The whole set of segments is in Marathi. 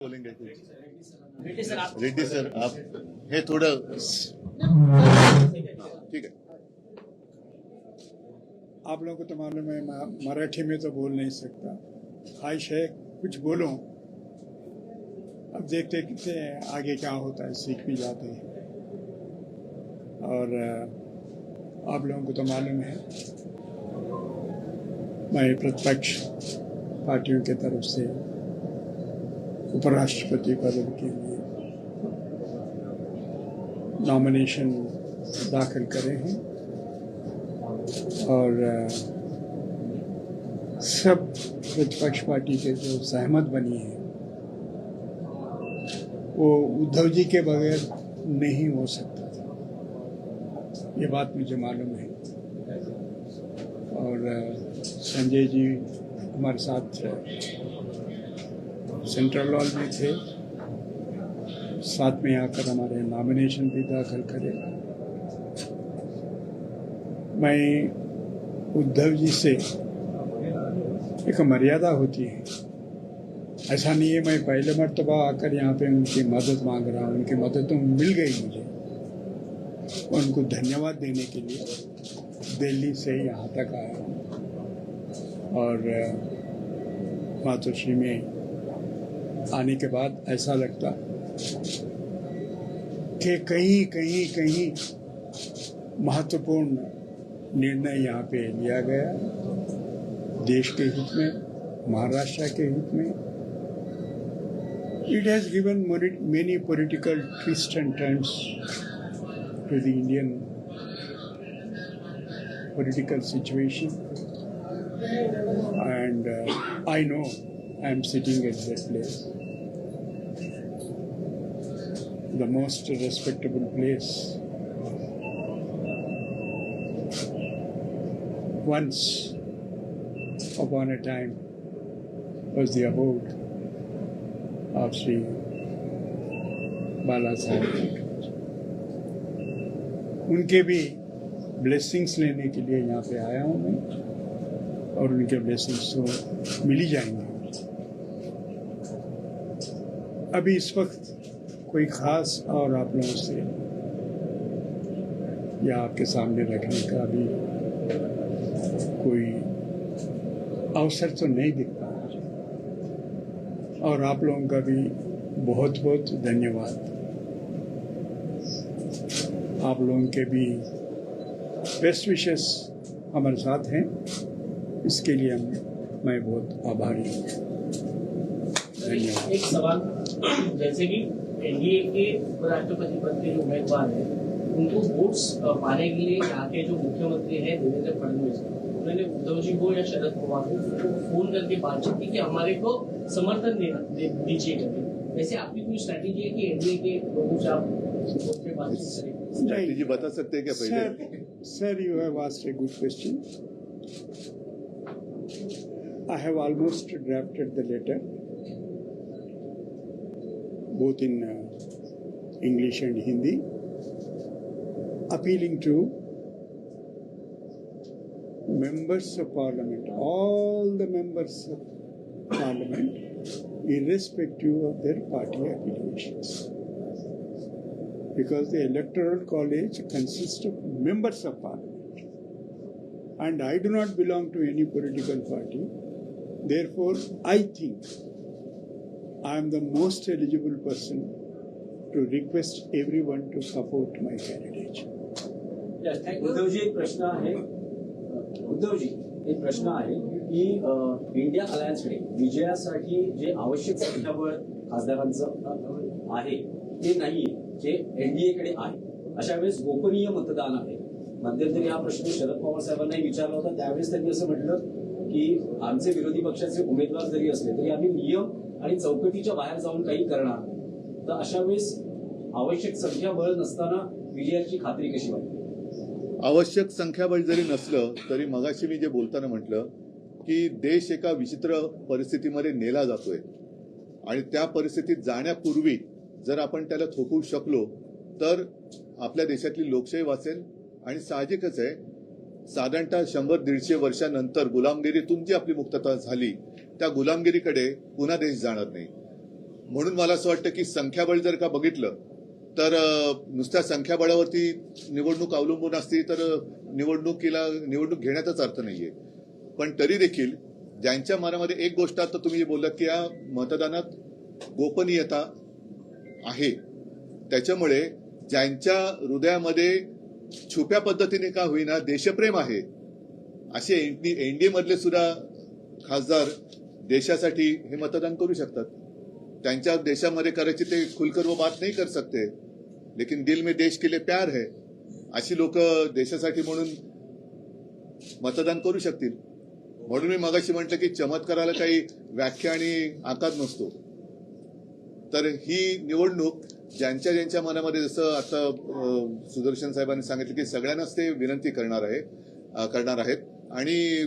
बोलेंगे रेड्डी सर आप हे थोडं ठीक है। आप लोगों को तो मालूम है मैं मराठी में तो बोल नहीं सकता, ख्वाहिश है कुछ बोलूं। अब देखते हैं आगे क्या होता है, सीख भी जाते हैं। और आप लोगों को तो मालूम है मैं प्रतिपक्ष पार्टियों के तरफ से उपराष्ट्रपति पद के लिए नॉमिनेशन दाखिल करे हैं और सब प्रतिपक्ष पार्टी के जो सहमत बनी है वो उद्धव जी के बगैर नहीं हो सकता था, ये बात मुझे मालूम है। और संजय जी हमारे साथ सेंट्रल हॉल में थे, साथ में आकर हमारे नॉमिनेशन भी दाखिल करे। मैं उद्धव जी से एक मर्यादा होती है, ऐसा नहीं है मैं पहले मर्तबा आकर यहाँ पे उनकी मदद मांग रहा हूँ, उनकी मदद तो मिल गई मुझे। उनको धन्यवाद देने के लिए दिल्ली से यहाँ तक आया हूँ और मातोश्री में आने के बाद ऐसा लगता कि कहीं महत्वपूर्ण निर्णय यहाँ पे लिया गया, देश के हित में, महाराष्ट्र के हित में। It has given many political twists and turns to the Indian political situation, and I know I am sitting at that place, the most respectable place. Once upon a time was the abode of Sri Bala Saheb। उनके भी ब्लेसिंग्स लेने के लिए यहाँ पे आया हूँ मैं, और उनके ब्लेसिंग्स तो मिल ही जाएंगे। अभी इस वक्त कोई खास और आप लोगों से या आपके सामने रखने का भी कोई अवसर तो नहीं दिख पा रहा, और आप लोगों का भी बहुत बहुत धन्यवाद। आप लोगों के भी बेस्ट विशेस हमारे साथ हैं, इसके लिए मैं बहुत आभारी हूँ। धन्यवाद। एक सवाल, जैसे कि एनडीए के उपराष्ट्रपति पद के जो उम्मीदवार हैं उनको वोट्स पाने के लिए यहाँ के जो मुख्यमंत्री हैं देवेंद्र फडणवीस, उन्होंने उद्धव जी को या शरद पवार को फोन करके बातचीत की कि हमारे को समर्थन दीजिए करके। वैसे आपकी कोई स्ट्रैटेजी है कि एनडीए के लोगों से आप बातचीत करें? स्ट्रैटेजी बता सकते हैं क्या पहले? Sir, you have asked a good question. I have almost drafted the letter, both in English and Hindi, appealing to members of parliament, all the members of parliament, irrespective of their party affiliations. Because the electoral college consists of members of parliament, and I do not belong to any political party. Therefore, I think I am the most eligible person to request everyone to support my candidate. Uddhav ji एक प्रश्न आहे, की इंडिया अलायन्सकडे विजयासाठी जे आवश्यक संख्याबळ खासदारांचं आहे ते नाही, जे एनडीए कडे आहे। अशा वेळेस गोपनीय मतदान आहे। मध्यंतरी हा प्रश्न शरद पवार साहेबांनाही विचारला होता, त्यावेळेस त्यांनी असं म्हटलं की आमचे विरोधी पक्षाचे उमेदवार जरी असले तरी आम्ही नियम आणि चौकटीच्या बाहेर जाऊन काही करणार नाही। तर अशा वेळेस आवश्यक संख्याबळ नसताना विजयाची खात्री कशी वाटते? आवश्यक संख्याबळ जरी नसलं तरी मगाशी मी जे बोलताना म्हटलं की देश एका विचित्र परिस्थितीमध्ये नेला जातोय, आणि त्या परिस्थितीत जाण्यापूर्वी जर आपण त्याला थोपवू शकलो तर आपल्या देशातली लोकशाही वाचेल। आणि साहजिकच आहे, साधारणतः 100-150 वर्षांनंतर गुलामगिरीतून जी आपली मुक्तता झाली, त्या गुलामगिरीकडे पुन्हा देश जाणार नाही। म्हणून मला असं वाटतं की संख्याबळ जर का बघितलं तर नुसत्या संख्याबळावरती निवडणूक अवलंबून असती तर निवडणूक घेण्याचाच अर्थ नाहीये. पण तरी देखील ज्यांच्या मनामध्ये एक गोष्ट आता तुम्ही बोललात की या मतदानात गोपनीयता आहे, त्याच्यामुळे ज्यांच्या हृदयामध्ये छुप्या पद्धतीने का होईना देशप्रेम आहे, असे एनडीए मधले सुद्धा खासदार देशासाठी हे मतदान करू शकतात. त्यांच्या देशामध्ये करायची ते खुलकर वो बात नहीं कर सकते, लेकिन दिल में देश के लिए प्यार है, अशी लोक देशासाठी म्हणून मतदान करू शकतील. म्हणून मी मगाशी म्हटलं की चमत्काराला काही व्याख्या आणि आकार नसतो. तर ही निवडणूक ज्यांच्या मनामध्ये, जसं आता सुदर्शन साहेबांनी सांगितलं की सगळ्यांनाच ते विनंती करणार आहेत आणि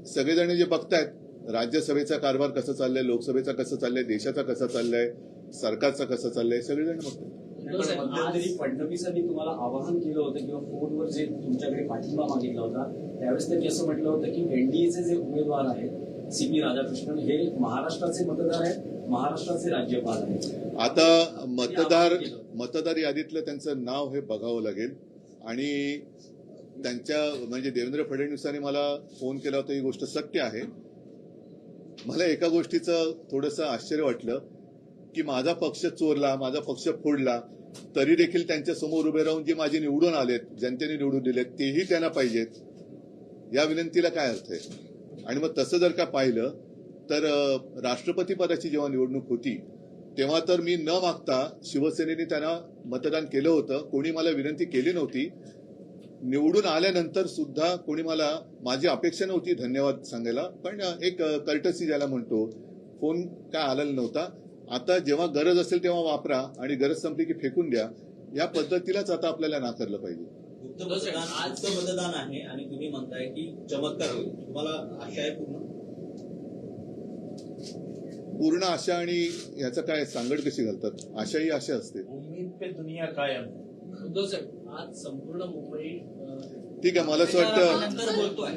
सगळेजण जे बघतायत राज्यसभेचा कारभार कसा चाललाय, लोकसभेचा कसं चाललंय, देशाचा कसा चाललाय, सरकारचा कसं चाललंय, सगळेजण बघतात. पण मध्यंतरी फडणवीसांनी तुम्हाला आवाहन केलं होतं किंवा फोनवर जे तुमच्याकडे पाठिंबा मागितला होता, त्यावेळेस त्यांनी असं म्हटलं होतं की एनडीएचे जे उमेदवार आहेत CP राधाकृष्णन हे महाराष्ट्राचे मतदार आहेत, महाराष्ट्राचे राज्यपाल आहेत. आता मतदार यादीतलं त्यांचं नाव हे बघावं लागेल आणि त्यांच्या म्हणजे देवेंद्र फडणवीसांनी मला फोन केला होता, ही गोष्ट सत्य आहे. मला एका गोष्टीचं थोडंसं आश्चर्य वाटलं की माझा पक्ष चोरला, माझा पक्ष फोडला, तरी देखील त्यांच्या समोर उभे राहून जे माझे निवडून आलेत, जनतेने निवडून दिलेत, तेही त्यांना पाहिजेत. या विनंतीला काय अर्थ आहे? आणि मग तसं जर का पाहिलं तर राष्ट्रपती पदाची जेव्हा निवडणूक होती तेव्हा तर मी न मागता शिवसेनेने त्यांना मतदान केलं होतं. कोणी मला विनंती केली नव्हती. निवडून आल्यानंतर सुद्धा कोणी मला, माझी अपेक्षा नव्हती धन्यवाद सांगायला, पण एक कर्टसी ज्याला म्हणतो, फोन काय आलेला नव्हता. आता जेव्हा गरज असेल तेव्हा वापरा आणि गरज संपली की फेकून द्या, या पद्धतीलाच आता आपल्याला नाकारलं पाहिजे. आजचं मतदान आहे आणि तुम्ही म्हणताय की चमत्कार होईल, तुम्हाला आशा आहे पूर्ण आशा आणि ह्याचं काय सांगड कशी घालतात? आशा ही आशा असते. उम्मीद पे दुनिया कायम. उद्धव साहेब, आज संपूर्ण मुंबई ठीक आहे, मला असं वाटतं नंतर बोलतोय.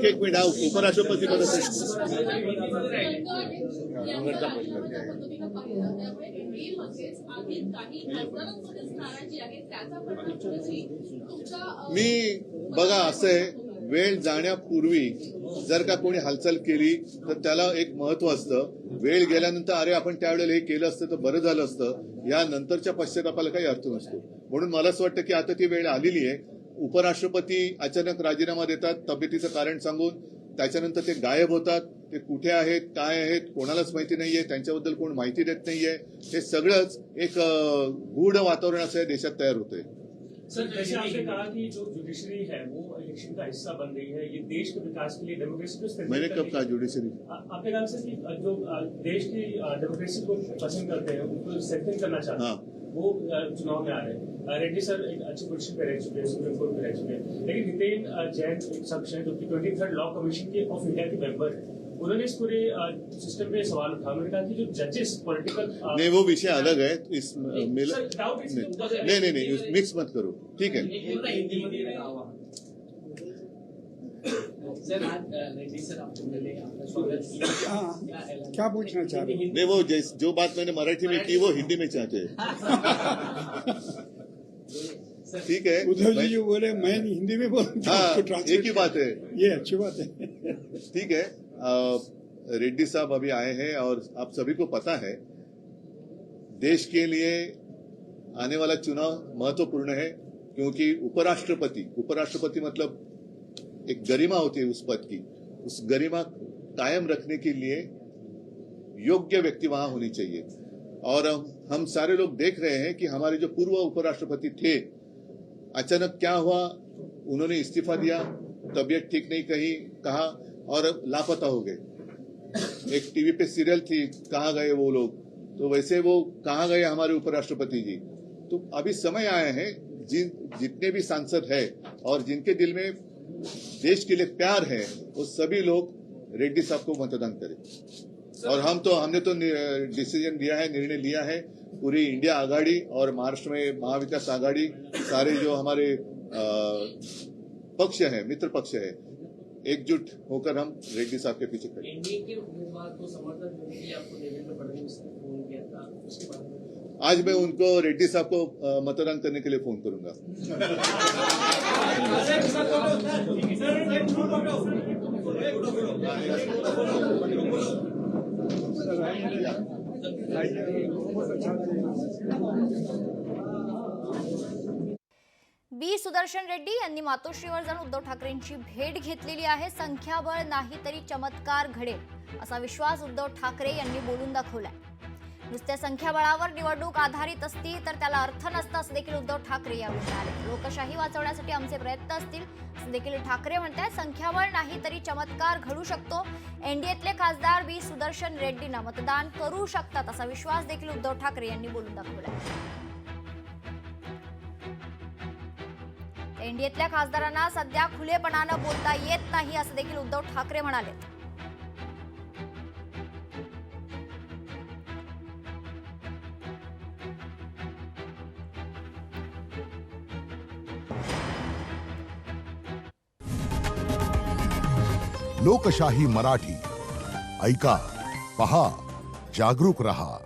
एक मिनिट, हा उपराष्ट्रपती पदासाठी मी बघा असं आहे, वेळ जाण्यापूर्वी जर का कोणी हालचाल केली तर त्याला एक महत्व असतं. वेळ गेल्यानंतर अरे आपण त्यावेळेला हे केलं असतं तर बरं झालं असतं, या नंतरच्या पश्चातापाला काही अर्थ नसतो. म्हणून मला असं वाटतं की आता ती वेळ आलेली आहे. उपराष्ट्रपती अचानक राजीनामा देतात तब्येतीचं कारण सांगून, त्याच्यानंतर ते गायब होतात. ते कुठे आहेत, काय आहेत, कोणालाच माहिती नाहीये, त्यांच्याबद्दल कोण माहिती देत नाहीये. हे सगळंच एक गूढ वातावरण असं देशात तयार होतंय. सर, जैसे आपने कहा कि जो जुडिशरी है वो इलेक्शन का हिस्सा बन गई है, ये देश के विकास के लिए, डेमोक्रेसी को स्ट्रेंथन मैंने करने कब कहा जुडिशरी? आपने कहा सर कि जो देश की डेमोक्रेसी को पसंद करते हैं, उनको स्ट्रेंथन करना चाहते हैं, वो चुनाव में आ रहे हैं. रेड्डी सर एक अच्छी पोजीशन पे रह चुके हैं, सुप्रीम कोर्ट पे रह चुके हैं, लेकिन हितेन जैन एक शख्स है जो कि 23rd law commission K of India K member है. उन्होंने इस पूरे सिस्टम पे सवाल उठाया. उन्होंने कहा कि जो जजेस पॉलिटिकल नहीं, वो विषय अलग है. इस डाउट नहीं, मिक्स मत करो. ठीक है. सर, आज रेड्डी सर आपको मिले, आपका स्वागत किया. हाँ, क्या पूछना चाह रहे हैं? नहीं, वो जो बात मैंने मराठी में की वो हिंदी में चाहते हैं. ठीक है. उद्धव जी जो बोले मैं हिंदी में बोलूं, हाँ, एक ही बात है. ये अच्छी बात है. ठीक है. रेड्डी साहब अभी आए हैं और आप सभी को पता है देश के लिए आने वाला चुनाव महत्वपूर्ण है, क्योंकि उपराष्ट्रपति मतलब एक गरिमा होती है उस पद की. उस गरिमा कायम रखने के लिए योग्य व्यक्ति वहां होनी चाहिए. और हम सारे लोग देख रहे हैं कि हमारे जो पूर्व उपराष्ट्रपति थे, अचानक क्या हुआ, उन्होंने इस्तीफा दिया, तबीयत ठीक नहीं कहा और लापता हो गए. एक टीवी पे सीरियल थी, कहाँ गए वो लोग, तो वैसे वो कहाँ गए हमारे उपराष्ट्रपति जी. तो अभी समय आया है जितने भी सांसद है और जिनके दिल में देश के लिए प्यार है, वो सभी लोग रेड्डी साहब को मतदान करें. और हमने तो डिसीजन लिया है, निर्णय लिया है, पूरी इंडिया आघाड़ी और महाराष्ट्र में महाविकास आघाड़ी, सारे जो हमारे पक्ष है, मित्र पक्ष है, एकजुट होकर हम रेड्डी साहब के पीछे खड़े हैं। एनडीए के उम्मीदवार को समर्थन देने के लिए आपको देवेंद्र फडणवीस ने फोन किया था, उसके बाद आज मैं उनको रेड्डी साहब को मतदान करने के लिए फोन करूंगा। बी सुदर्शन रेड्डी यांनी मातोश्रीवर जाऊन उद्धव ठाकरेंची भेट घेतलेली आहे. संख्याबळ नाही तरी चमत्कार घडेल असा विश्वास उद्धव ठाकरे यांनी बोलून दाखवलाय. नुसत्या संख्याबळावर निवडणूक आधारित असती तर त्याला अर्थ नसता असं देखील उद्धव ठाकरे यावेळी म्हणाले. लोकशाही वाचवण्यासाठी आमचे प्रयत्न असतील असं देखील ठाकरे म्हणतात. संख्याबळ नाही तरी चमत्कार घडू शकतो. एनडीएतले खासदार बी सुदर्शन रेड्डींना मतदान करू शकतात असा विश्वास देखील उद्धव ठाकरे यांनी बोलून दाखवलाय. एनडीएतल्या खासदारांना सध्या खुलेपणानं बोलता येत नाही असं देखील उद्धव ठाकरे म्हणाले. लोकशाही मराठी ऐका, पहा, जागरूक रहा.